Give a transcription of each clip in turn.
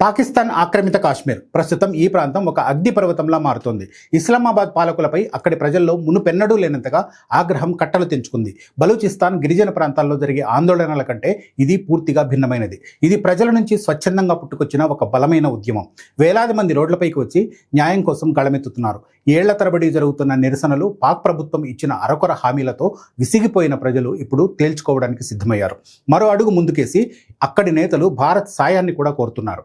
పాకిస్తాన్ ఆక్రమిత కాశ్మీర్ ప్రస్తుతం ఈ ప్రాంతం ఒక అగ్నిపర్వతంలా మారుతోంది. ఇస్లామాబాద్ పాలకులపై అక్కడి ప్రజల్లో మునుపెన్నడూ లేనంతగా ఆగ్రహం కట్టలు తెంచుకుంది. బలూచిస్తాన్ గిరిజన ప్రాంతాల్లో జరిగే ఆందోళనల కంటే ఇది పూర్తిగా భిన్నమైనది. ఇది ప్రజల నుంచి స్వచ్ఛందంగా పుట్టుకొచ్చిన ఒక బలమైన ఉద్యమం. వేలాది మంది రోడ్లపైకి వచ్చి న్యాయం కోసం గళమెత్తుతున్నారు. ఏళ్ల తరబడి జరుగుతున్న నిరసనలు, పాక్ ప్రభుత్వం ఇచ్చిన అరకొర హామీలతో విసిగిపోయిన ప్రజలు ఇప్పుడు తేల్చుకోవడానికి సిద్ధమయ్యారు. మరో అడుగు ముందుకేసి అక్కడి నేతలు భారత్ సాయాన్ని కూడా కోరుతున్నారు.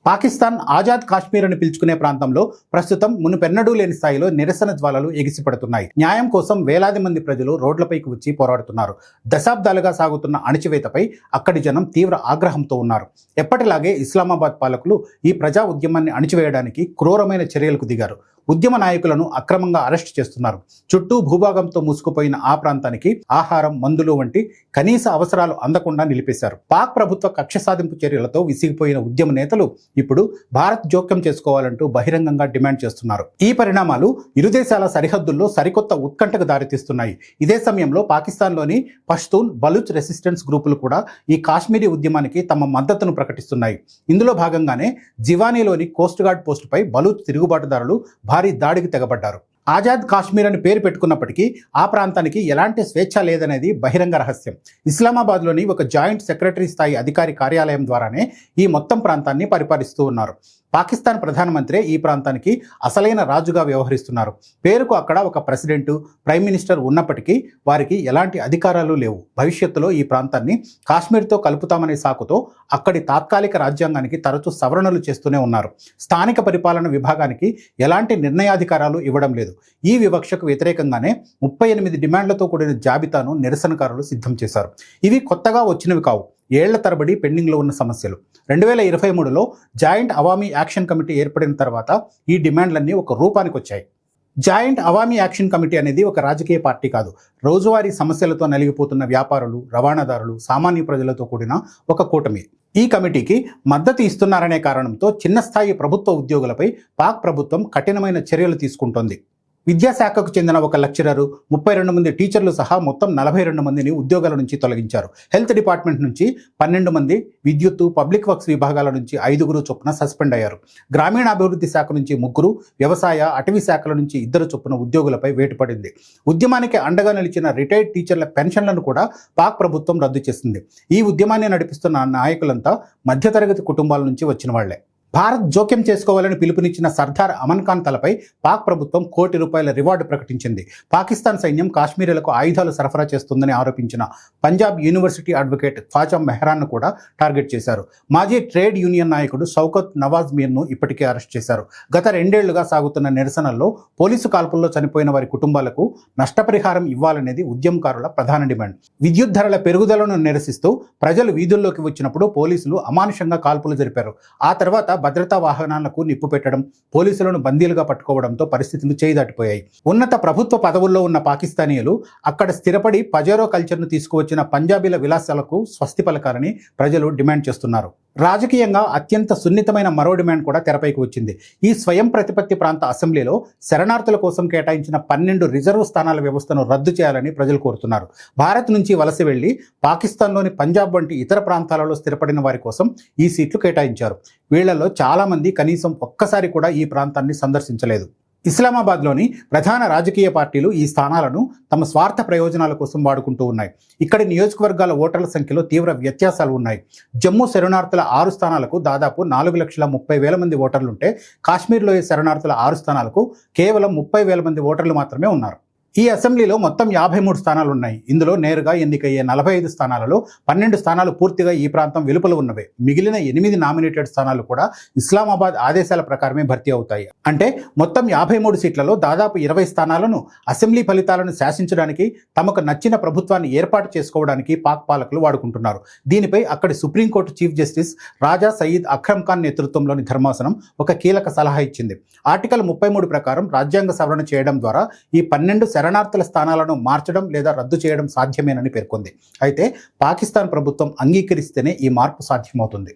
పాకిస్తాన్ ఆజాద్ కాశ్మీర్ అని పిలుచుకునే ప్రాంతంలో ప్రస్తుతం మునుపెన్నడూ లేని స్థాయిలో నిరసన జ్వాలలు ఎగిసిపడుతున్నాయి. న్యాయం కోసం వేలాది మంది ప్రజలు రోడ్లపైకి వచ్చి పోరాడుతున్నారు. దశాబ్దాలుగా సాగుతున్న అణచివేతపై అక్కడి జనం తీవ్ర ఆగ్రహంతో ఉన్నారు. ఎప్పటిలాగే ఇస్లామాబాద్ పాలకులు ఈ ప్రజా ఉద్యమాన్ని అణిచివేయడానికి క్రూరమైన చర్యలకు దిగారు. ఉద్యమ నాయకులను అక్రమంగా అరెస్టు చేస్తున్నారు. చుట్టూ భూభాగంతో మూసుకుపోయిన ఆ ప్రాంతానికి ఆహారం, మందులు వంటి కనీస అవసరాలు అందకుండా నిలిపేశారు. పాక్ ప్రభుత్వ కక్ష సాధింపు చర్యలతో విసిగిపోయిన ఉద్యమ నేతలు ఇప్పుడు భారత్ జోక్యం చేసుకోవాలంటూ బహిరంగంగా డిమాండ్ చేస్తున్నారు. ఈ పరిణామాలు ఇరు దేశాల సరిహద్దుల్లో సరికొత్త ఉత్కంఠకు దారితీస్తున్నాయి. ఇదే సమయంలో పాకిస్తాన్లోని పష్తూన్, బలూచ్ రెసిస్టెన్స్ గ్రూపులు కూడా ఈ కాశ్మీరీ ఉద్యమానికి తమ మద్దతును ప్రకటిస్తున్నాయి. ఇందులో భాగంగానే జివానీలోని కోస్ట్ గార్డ్ పోస్టుపై బలూచ్ తిరుగుబాటుదారులు భారీ దాడికి తెగబడ్డారు. ఆజాద్ కాశ్మీర్ అని పేరు పెట్టుకున్నప్పటికీ ఆ ప్రాంతానికి ఎలాంటి స్వేచ్ఛ లేదనేది బహిరంగ రహస్యం. ఇస్లామాబాద్లోని ఒక జాయింట్ సెక్రటరీ స్థాయి అధికారి కార్యాలయం ద్వారానే ఈ మొత్తం ప్రాంతాన్ని పరిపాలిస్తూ ఉన్నారు. పాకిస్తాన్ ప్రధానమంత్రి ఈ ప్రాంతానికి అసలైన రాజుగా వ్యవహరిస్తున్నారు. పేరుకు అక్కడ ఒక ప్రెసిడెంటు, ప్రైమ్ మినిస్టర్ ఉన్నప్పటికీ వారికి ఎలాంటి అధికారాలు లేవు. భవిష్యత్తులో ఈ ప్రాంతాన్ని కాశ్మీర్తో కలుపుతామనే సాకుతో అక్కడి తాత్కాలిక రాజ్యాంగానికి తరచూ సవరణలు చేస్తూనే ఉన్నారు. స్థానిక పరిపాలన విభాగానికి ఎలాంటి నిర్ణయాధికారాలు ఇవ్వడం లేదు. ఈ వివక్షకు వ్యతిరేకంగానే 38 డిమాండ్లతో కూడిన జాబితాను నిరసనకారులు సిద్ధం చేశారు. ఇవి కొత్తగా వచ్చినవి కావు, ఏళ్ల తరబడి పెండింగ్లో ఉన్న సమస్యలు. 2023లో జాయింట్ అవామీ యాక్షన్ కమిటీ ఏర్పడిన తర్వాత ఈ డిమాండ్లన్నీ ఒక రూపానికి వచ్చాయి. జాయింట్ అవామీ యాక్షన్ కమిటీ అనేది ఒక రాజకీయ పార్టీ కాదు. రోజువారీ సమస్యలతో నలిగిపోతున్న వ్యాపారులు, రవాణాదారులు, సామాన్య ప్రజలతో కూడిన ఒక కూటమి. ఈ కమిటీకి మద్దతు ఇస్తున్నారనే కారణంతో చిన్న స్థాయి ప్రభుత్వ ఉద్యోగులపై పాక్ ప్రభుత్వం కఠినమైన చర్యలు తీసుకుంటోంది. విద్యాశాఖకు చెందిన ఒక లెక్చరరు, 32 మంది టీచర్లు సహా మొత్తం 42 మందిని ఉద్యోగాల నుంచి తొలగించారు. హెల్త్ డిపార్ట్మెంట్ నుంచి 12 మంది, విద్యుత్తు, పబ్లిక్ వర్క్స్ విభాగాల నుంచి 5 చొప్పున సస్పెండ్ అయ్యారు. గ్రామీణాభివృద్ధి శాఖ నుంచి 3, వ్యవసాయ, అటవీ శాఖల నుంచి 2 చొప్పున ఉద్యోగులపై వేటు పడింది. ఉద్యమానికి అండగా నిలిచిన రిటైర్డ్ టీచర్ల పెన్షన్లను కూడా పాక్ ప్రభుత్వం రద్దు చేసింది. ఈ ఉద్యమాన్ని నడిపిస్తున్న నాయకులంతా మధ్యతరగతి కుటుంబాల నుంచి వచ్చిన వాళ్లే. భారత్ జోక్యం చేసుకోవాలని పిలుపునిచ్చిన సర్దార్ అమన్ ఖాన్ తలపై పాక్ ప్రభుత్వం ₹1 కోటి రివార్డు ప్రకటించింది. పాకిస్తాన్ సైన్యం కాశ్మీరులకు ఆయుధాలు సరఫరా చేస్తుందని ఆరోపించిన పంజాబ్ యూనివర్సిటీ అడ్వకేట్ ఖ్వాజా మెహ్రాన్ను కూడా టార్గెట్ చేశారు. మాజీ ట్రేడ్ యూనియన్ నాయకుడు షౌకత్ నవాజ్ మీర్ను ఇప్పటికే అరెస్ట్ చేశారు. గత 2 ఏళ్లుగా సాగుతున్న నిరసనల్లో పోలీసు కాల్పుల్లో చనిపోయిన వారి కుటుంబాలకు నష్టపరిహారం ఇవ్వాలనేది ఉద్యమకారుల ప్రధాన డిమాండ్. విద్యుత్ ధరల పెరుగుదలను నిరసిస్తూ ప్రజలు వీధుల్లోకి వచ్చినప్పుడు పోలీసులు అమానుషంగా కాల్పులు జరిపారు. ఆ తర్వాత భద్రతా వాహనాలకు నిప్పు పెట్టడం, పోలీసులను బందీలుగా పట్టుకోవడంతో పరిస్థితులు చేయి దాటిపోయాయి. ఉన్నత ప్రభుత్వ పదవుల్లో ఉన్న పాకిస్తానీయులు అక్కడ స్థిరపడి పజేరో కల్చర్ను తీసుకువచ్చిన పంజాబీల విలాసాలకు స్వస్తి పలకాలని ప్రజలు డిమాండ్ చేస్తున్నారు. రాజకీయంగా అత్యంత సున్నితమైన మరో డిమాండ్ కూడా తెరపైకి వచ్చింది. ఈ స్వయం ప్రతిపత్తి ప్రాంత అసెంబ్లీలో శరణార్థుల కోసం కేటాయించిన 12 రిజర్వ్ స్థానాల వ్యవస్థను రద్దు చేయాలని ప్రజలు కోరుతున్నారు. భారత్ నుంచి వలస వెళ్లి పాకిస్తాన్లోని పంజాబ్ వంటి ఇతర ప్రాంతాలలో స్థిరపడిన వారి కోసం ఈ సీట్లు కేటాయించారు. వీళ్లలో చాలామంది కనీసం ఒక్కసారి కూడా ఈ ప్రాంతాన్ని సందర్శించలేదు. ఇస్లామాబాద్లోని ప్రధాన రాజకీయ పార్టీలు ఈ స్థానాలను తమ స్వార్థ ప్రయోజనాల కోసం వాడుకుంటూ ఉన్నాయి. ఇక్కడి నియోజకవర్గాల ఓటర్ల సంఖ్యలో తీవ్ర వ్యత్యాసాలు ఉన్నాయి. జమ్మూ శరణార్థుల 6 స్థానాలకు దాదాపు 4,30,000 మంది ఓటర్లుంటే కాశ్మీర్లోని శరణార్థుల 6 స్థానాలకు కేవలం 30,000 మంది ఓటర్లు మాత్రమే ఉన్నారు. ఈ అసెంబ్లీలో మొత్తం 53 స్థానాలు ఉన్నాయి. ఇందులో నేరుగా ఎన్నికయ్యే 45 స్థానాలలో 12 స్థానాలు పూర్తిగా ఈ ప్రాంతం వెలుపల ఉన్నవే. మిగిలిన 8 నామినేటెడ్ స్థానాలు కూడా ఇస్లామాబాద్ ఆదేశాల ప్రకారమే భర్తీ అవుతాయి. అంటే మొత్తం 53 సీట్లలో దాదాపు 20 స్థానాలను అసెంబ్లీ ఫలితాలను శాసించడానికి, తమకు నచ్చిన ప్రభుత్వాన్ని ఏర్పాటు చేసుకోవడానికి పాక్ పాలకులు వాడుకుంటున్నారు. దీనిపై అక్కడి సుప్రీంకోర్టు చీఫ్ జస్టిస్ రాజా సయీద్ అక్రమ్ ఖాన్ నేతృత్వంలోని ధర్మాసనం ఒక కీలక సలహా ఇచ్చింది. ఆర్టికల్ 33 ప్రకారం రాజ్యాంగ సవరణ చేయడం ద్వారా ఈ 12 శరణార్థుల స్థానాలను మార్చడం లేదా రద్దు చేయడం సాధ్యమేనని పేర్కొంది. అయితే పాకిస్తాన్ ప్రభుత్వం అంగీకరిస్తేనే ఈ మార్పు సాధ్యమవుతుంది.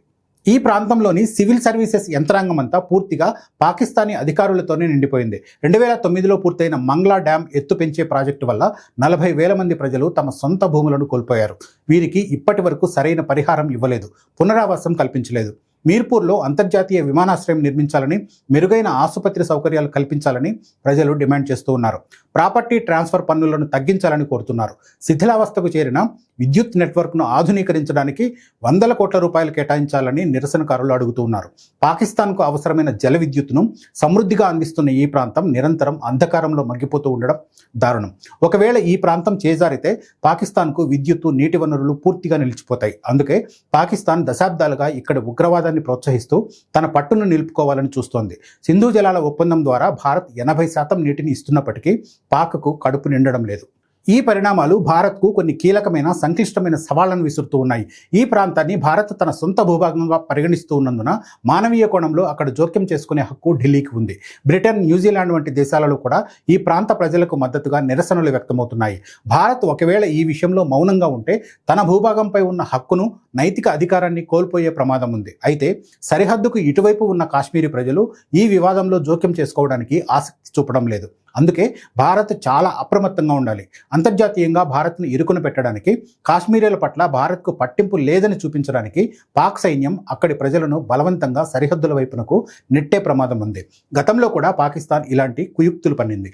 ఈ ప్రాంతంలోని సివిల్ సర్వీసెస్ యంత్రాంగం అంతా పూర్తిగా పాకిస్తానీ అధికారులతోనే నిండిపోయింది. 2009లో పూర్తయిన మంగ్లా డ్యాం ఎత్తు పెంచే ప్రాజెక్టు వల్ల 40,000 మంది ప్రజలు తమ సొంత భూములను కోల్పోయారు. వీరికి ఇప్పటి వరకు సరైన పరిహారం ఇవ్వలేదు, పునరావాసం కల్పించలేదు. మీర్పూర్లో అంతర్జాతీయ విమానాశ్రయం నిర్మించాలని, మెరుగైన ఆసుపత్రి సౌకర్యాలు కల్పించాలని ప్రజలు డిమాండ్ చేస్తూ ఉన్నారు. ప్రాపర్టీ ట్రాన్స్ఫర్ పన్నులను తగ్గించాలని కోరుతున్నారు. శిథిలావస్థకు చేరిన విద్యుత్ నెట్వర్క్ను ఆధునీకరించడానికి 100 కోట్ల రూపాయలు కేటాయించాలని నిరసనకారులు అడుగుతూ ఉన్నారు. పాకిస్తాన్కు అవసరమైన జల విద్యుత్తును సమృద్ధిగా అందిస్తున్న ఈ ప్రాంతం నిరంతరం అంధకారంలో మగ్గిపోతూ ఉండడం దారుణం. ఒకవేళ ఈ ప్రాంతం చేజారితే పాకిస్తాన్కు విద్యుత్తు, నీటి వనరులు పూర్తిగా నిలిచిపోతాయి. అందుకే పాకిస్తాన్ దశాబ్దాలుగా ఇక్కడ ఉగ్రవాదాన్ని ప్రోత్సహిస్తూ తన పట్టును నిలుపుకోవాలని చూస్తోంది. సింధు జలాల ఒప్పందం ద్వారా భారత్ 80% నీటిని ఇస్తున్నప్పటికీ పాక్కు కడుపు నిండడం లేదు. ఈ పరిణామాలు భారత్కు కొన్ని కీలకమైన సంక్లిష్టమైన సవాళ్లను విసురుతూ ఉన్నాయి. ఈ ప్రాంతాన్ని భారత్ తన సొంత భూభాగంగా పరిగణిస్తూ ఉన్నందున మానవీయ కోణంలో అక్కడ జోక్యం చేసుకునే హక్కు ఢిల్లీకి ఉంది. బ్రిటన్, న్యూజిలాండ్ వంటి దేశాలలో కూడా ఈ ప్రాంత ప్రజలకు మద్దతుగా నిరసనలు వ్యక్తమవుతున్నాయి. భారత్ ఒకవేళ ఈ విషయంలో మౌనంగా ఉంటే తన భూభాగంపై ఉన్న హక్కును, నైతిక అధికారాన్ని కోల్పోయే ప్రమాదం ఉంది. అయితే సరిహద్దుకు ఇటువైపు ఉన్న కాశ్మీరీ ప్రజలు ఈ వివాదంలో జోక్యం చేసుకోవడానికి ఆసక్తి చూపడం లేదు. అందుకే భారత్ చాలా అప్రమత్తంగా ఉండాలి. అంతర్జాతీయంగా భారత్ను ఇరుకున పెట్టడానికి, కాశ్మీరీల పట్ల భారత్కు పట్టింపు లేదని చూపించడానికి పాక్ సైన్యం అక్కడి ప్రజలను బలవంతంగా సరిహద్దుల వైపునకు నెట్టే ప్రమాదం ఉంది. గతంలో కూడా పాకిస్తాన్ ఇలాంటి కుయుక్తులు పన్నింది.